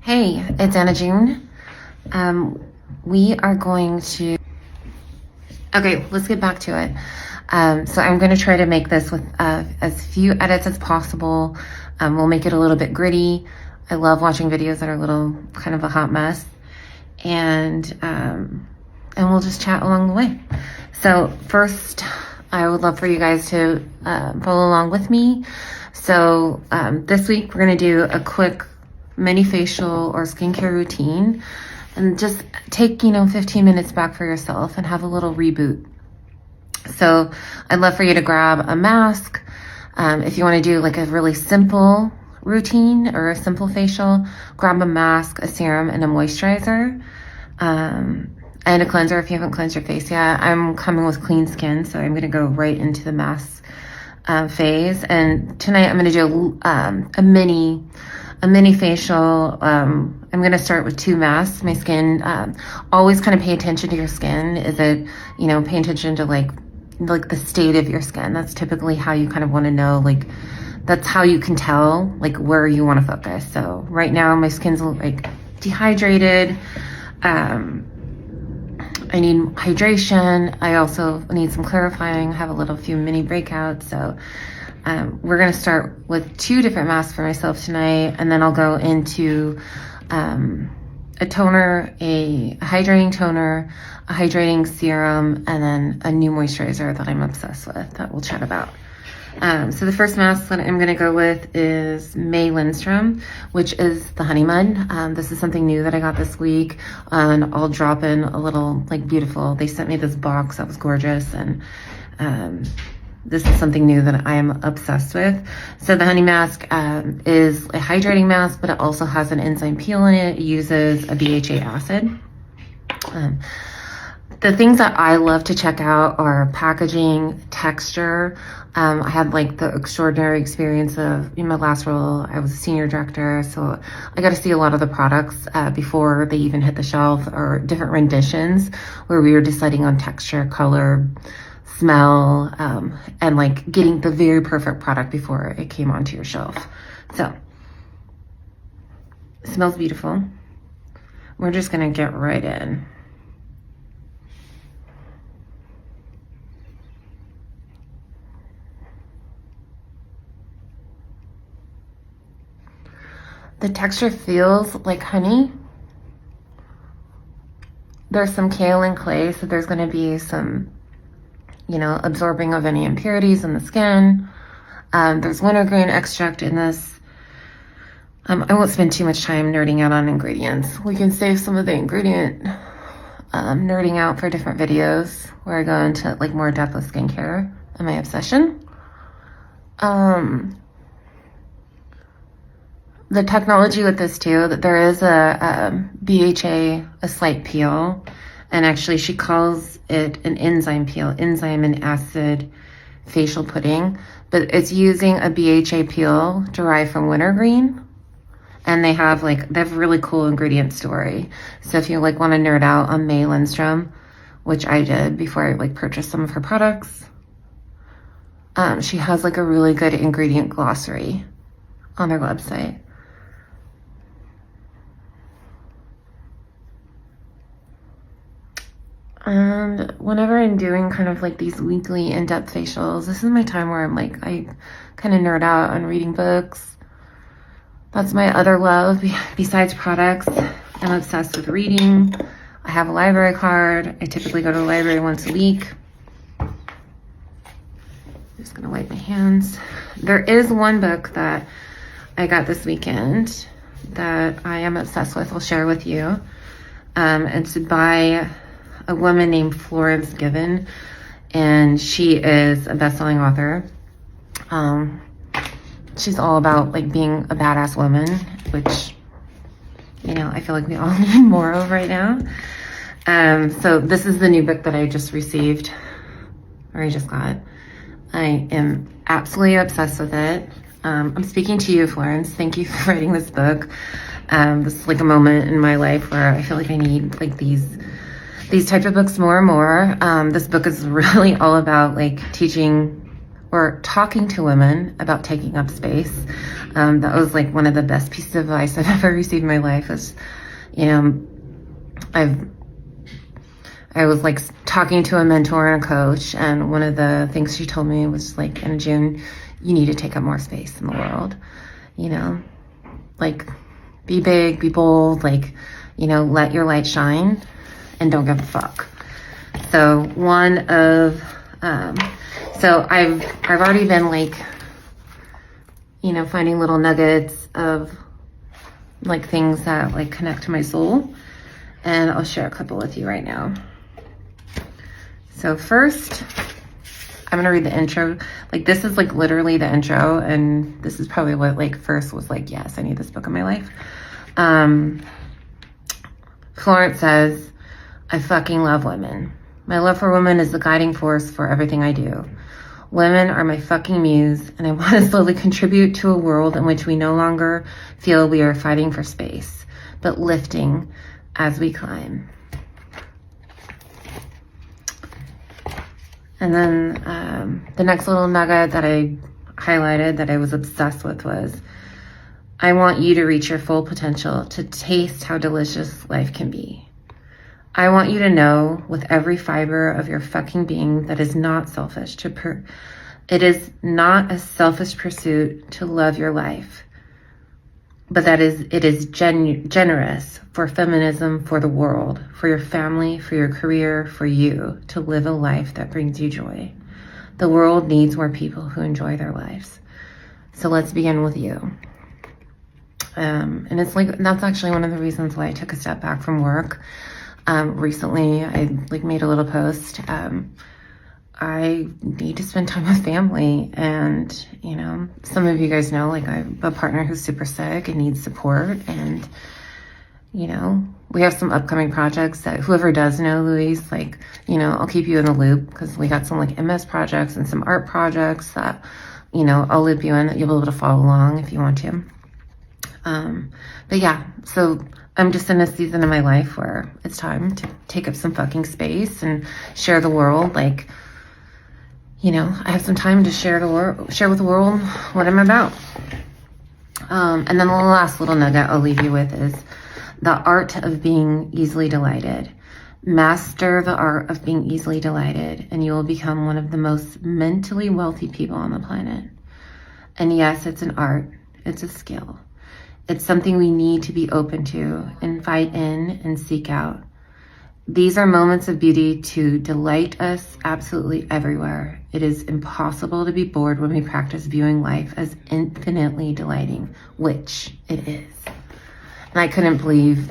Hey, it's Anna June. We are going to, okay, let's get back to it. So I'm going to try to make this with as few edits as possible. We'll make it a little bit gritty. I love watching videos that are a little kind of a hot mess. And we'll just chat along the way. So first, I would love for you guys to follow along with me. So this week we're going to do a quick mini facial or skincare routine and just take 15 minutes back for yourself and have a little reboot. So I'd love for you to grab a mask. If you want to do like a really simple routine or a simple facial, grab a mask, a serum, and a moisturizer, and a cleanser if you haven't cleansed your face yet. I'm coming with clean skin, so I'm going to go right into the mask phase. And tonight I'm going to do a mini facial. I'm going to start with 2 masks. My skin, always kind of pay attention to your skin. Is it, pay attention to like the state of your skin. That's typically how you kind of want to know, like, that's how you can tell like where you want to focus. So right now my skin's like dehydrated. I need hydration. I also need some clarifying. I have a few mini breakouts. So we're going to start with 2 different masks for myself tonight, and then I'll go into a toner, a hydrating toner, a hydrating serum, and then a new moisturizer that I'm obsessed with that we'll chat about. So the first mask that I'm going to go with is May Lindstrom, which is the Honey Mud. This is something new that I got this week, and I'll drop in a little like beautiful. They sent me this box that was gorgeous, and this is something new that I am obsessed with. So the honey mask is a hydrating mask, but it also has an enzyme peel in it. It uses a BHA acid. The things that I love to check out are packaging, texture. I had like the extraordinary experience of, in my last role, I was a senior director, so I got to see a lot of the products before they even hit the shelf, or different renditions where we were deciding on texture, color, smell, and like getting the very perfect product before it came onto your shelf. So it smells beautiful. We're just gonna get right in. The texture feels like honey. There's some kaolin clay, so there's gonna be some absorbing of any impurities in the skin. There's wintergreen extract in this. I won't spend too much time nerding out on ingredients. We can save some of the ingredient nerding out for different videos where I go into like more depth with skincare and my obsession. The technology with this too, that there is a BHA, a slight peel. And actually she calls it an enzyme peel, enzyme and acid facial pudding, but it's using a BHA peel derived from wintergreen. And they have a really cool ingredient story. So if you want to nerd out on May Lindstrom, which I did before I purchased some of her products, she has a really good ingredient glossary on their website. And whenever I'm doing kind of these weekly in-depth facials, this is my time where I kind of nerd out on reading books. That's my other love besides products. I'm obsessed with reading. I have a library card. I typically go to the library once a week. Just gonna wipe my hands. There is one book that I got this weekend that I am obsessed with. I'll share with you. It's by a woman named Florence Given, and she is a best-selling author. She's all about being a badass woman, which I feel like we all need more of right now. So this is the new book that I just received, or I just got. I am absolutely obsessed with it. I'm speaking to you, Florence. Thank you for writing this book. This is a moment in my life where I feel like I need these types of books more and more. This book is really all about teaching or talking to women about taking up space. That was like one of the best pieces of advice I've ever received in my life. Is, you know, I was like talking to a mentor and a coach, and one of the things she told me was like, in June, you need to take up more space in the world. You know, like, be big, be bold, like, you know, let your light shine, and don't give a fuck. So so I've already been like, you know, finding little nuggets of like things that like connect to my soul, and I'll share a couple with you right now. So first, I'm gonna read the intro. Like, this is like literally the intro, and this is probably what like first was like, yes, I need this book in my life. Florence says, I fucking love women. My love for women is the guiding force for everything I do. Women are my fucking muse, and I want to slowly contribute to a world in which we no longer feel we are fighting for space, but lifting as we climb. And then the next little nugget that I highlighted that I was obsessed with was, I want you to reach your full potential, to taste how delicious life can be. I want you to know with every fiber of your fucking being that is not selfish it is not a selfish pursuit to love your life, but it is generous for feminism, for the world, for your family, for your career, for you to live a life that brings you joy. The world needs more people who enjoy their lives. So let's begin with you. And it's like, that's actually one of the reasons why I took a step back from work. Recently I like made a little post. I need to spend time with family, and you know, some of you guys know, like, I have a partner who's super sick and needs support, and you know, we have some upcoming projects that whoever does know Louise, like, you know, I'll keep you in the loop, because we got some like MS projects and some art projects that, you know, I'll loop you in, that you'll be able to follow along if you want to. But yeah, so I'm just in a season of my life where it's time to take up some fucking space and share the world. Like, you know, I have some time to share with the world what I'm about. And then the last little nugget I'll leave you with is the art of being easily delighted. Master the art of being easily delighted, and you will become one of the most mentally wealthy people on the planet. And yes, it's an art, it's a skill. It's something we need to be open to, invite in, and seek out. These are moments of beauty to delight us absolutely everywhere. It is impossible to be bored when we practice viewing life as infinitely delighting, which it is. And I couldn't believe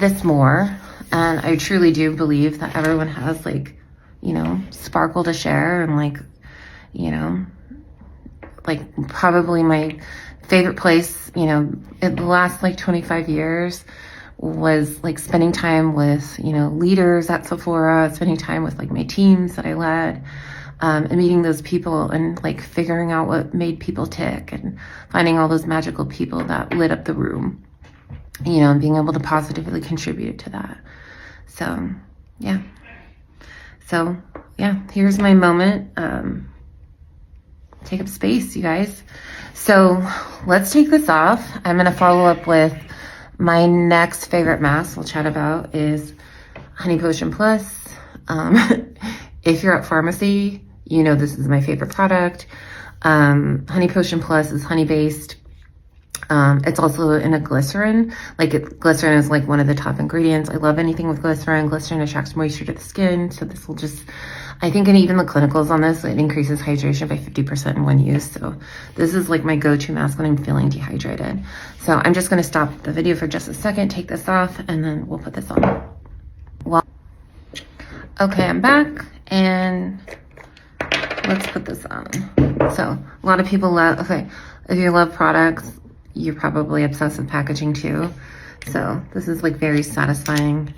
this more. And I truly do believe that everyone has, like, you know, sparkle to share, and like, you know, like probably my favorite place, you know, in the last like 25 years was like spending time with, you know, leaders at Sephora, spending time with like my teams that I led, and meeting those people and like figuring out what made people tick and finding all those magical people that lit up the room, you know, and being able to positively contribute to that. So, yeah. So, yeah, here's my moment. Take up space, you guys. So let's take this off. I'm going to follow up with my next favorite mask we'll chat about is Honey Potion Plus. If you're at pharmacy, you know this is my favorite product. Honey Potion Plus is honey-based. It's also in a glycerin. Glycerin is like one of the top ingredients. I love anything with glycerin. Glycerin attracts moisture to the skin. So this will just, I think, and even the clinicals on this, it increases hydration by 50% in one use. So this is like my go-to mask when I'm feeling dehydrated. So I'm just going to stop the video for just a second, take this off, and then we'll put this on. Well, okay, I'm back, and let's put this on. So a lot of people love, okay, if you love products, you're probably obsessed with packaging too. So this is like very satisfying,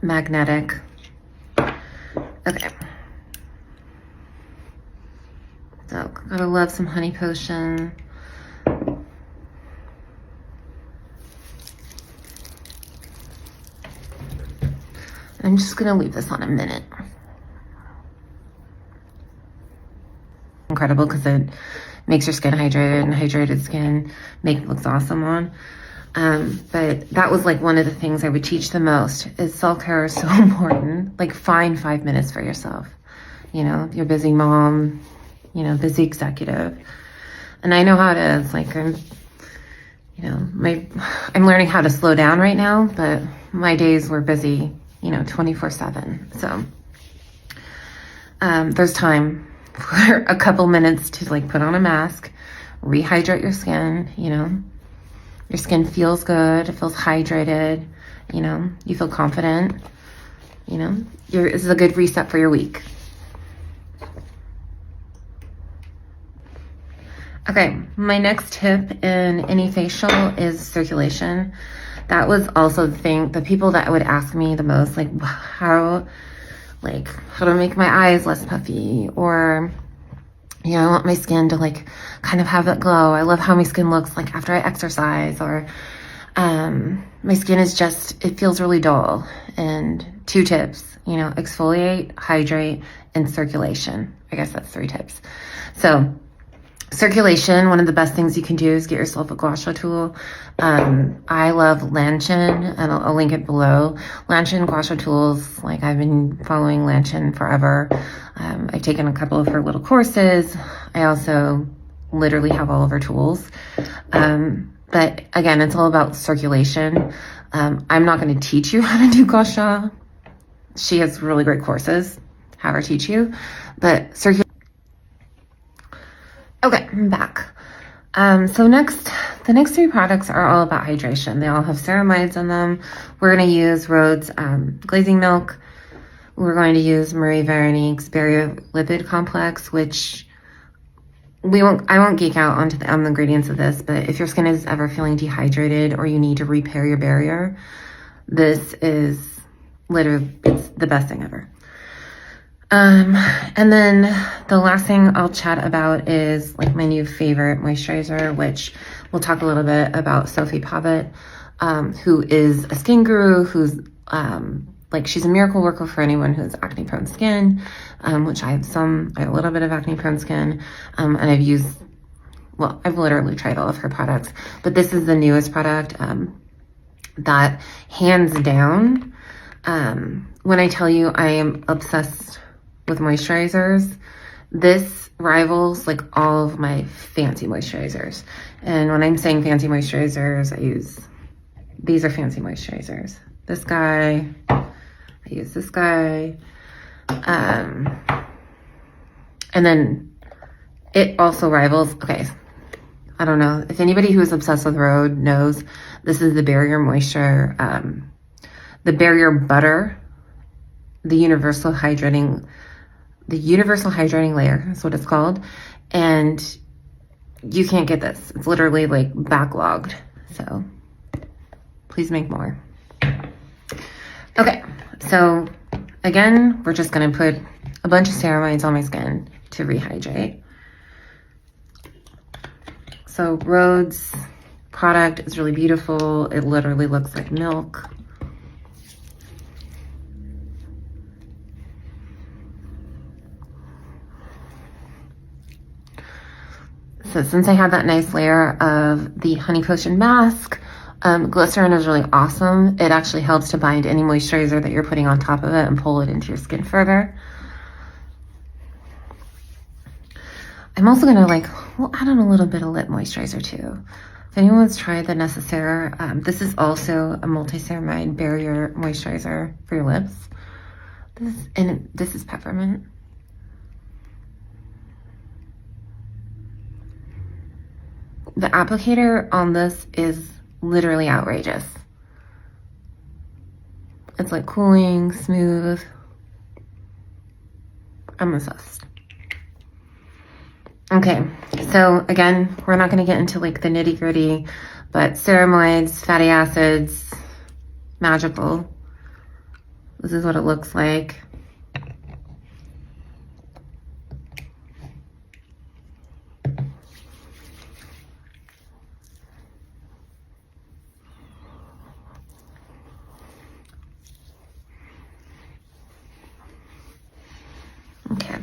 magnetic. Okay. So gotta love some Honey Potion. I'm just gonna leave this on a minute. incredible because it makes your skin hydrated, and hydrated skin looks awesome on. But that was like one of the things I would teach the most is self-care is so important. Like find 5 minutes for yourself. You know, you're busy mom, you know, busy executive. And I know how it is. Like I'm learning how to slow down right now, but my days were busy, you know, 24/7. So, there's time for a couple minutes to like put on a mask, rehydrate your skin, you know, your skin feels good. It feels hydrated, you know, you feel confident, you know, this is a good reset for your week. Okay, my next tip in any facial is circulation. That was also the people that would ask me the most, like how to make my eyes less puffy, or, you know, I want my skin to like kind of have that glow. I love how my skin looks like after I exercise, or my skin is just, it feels really dull. And 2 tips, you know, exfoliate, hydrate, and circulation. I guess that's 3 tips. So circulation, one of the best things you can do is get yourself a gua sha tool. I love Lanshin, and I'll link it below. Lanshin gua sha tools, like I've been following Lanshin forever. I've taken a couple of her little courses. I also literally have all of her tools. But again, it's all about circulation. I'm not going to teach you how to do gua sha. She has really great courses, have her teach you. But circulation. Okay, I'm back. So the next 3 products are all about hydration. They all have ceramides in them. We're going to use Rhode's Glazing Milk. We're going to use Marie Veronique's Barrier Lipid Complex, which I won't geek out on the ingredients of this, but if your skin is ever feeling dehydrated or you need to repair your barrier, this is literally, it's the best thing ever. And then the last thing I'll chat about is like my new favorite moisturizer, which we'll talk a little bit about Sophie Pavitt, who is a skin guru, who's, like she's a miracle worker for anyone who has acne prone skin, which I have a little bit of acne prone skin, and I've literally tried all of her products, but this is the newest product, that hands down, when I tell you I am obsessed with moisturizers, this rivals like all of my fancy moisturizers. And when I'm saying fancy moisturizers, these are fancy moisturizers. This guy, I use this guy. And then it also rivals, okay, I don't know, if anybody who is obsessed with Rhode knows, this is the Barrier Moisture, the Barrier Butter, the Universal Hydrating Layer is what it's called. And you can't get this. It's literally like backlogged. So please make more. Okay, so again, we're just gonna put a bunch of ceramides on my skin to rehydrate. So Rhode's product is really beautiful. It literally looks like milk. So since I have that nice layer of the Honey Potion mask, glycerin is really awesome. It actually helps to bind any moisturizer that you're putting on top of it and pull it into your skin further. I'm also gonna add on a little bit of lip moisturizer too. If anyone's tried the Necessaire, this is also a multi-ceramide barrier moisturizer for your lips. This is peppermint. The applicator on this is literally outrageous. It's like cooling, smooth. I'm obsessed. Okay, so again, we're not gonna get into like the nitty gritty, but ceramides, fatty acids, magical. This is what it looks like. Okay.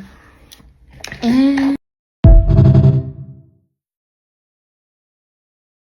And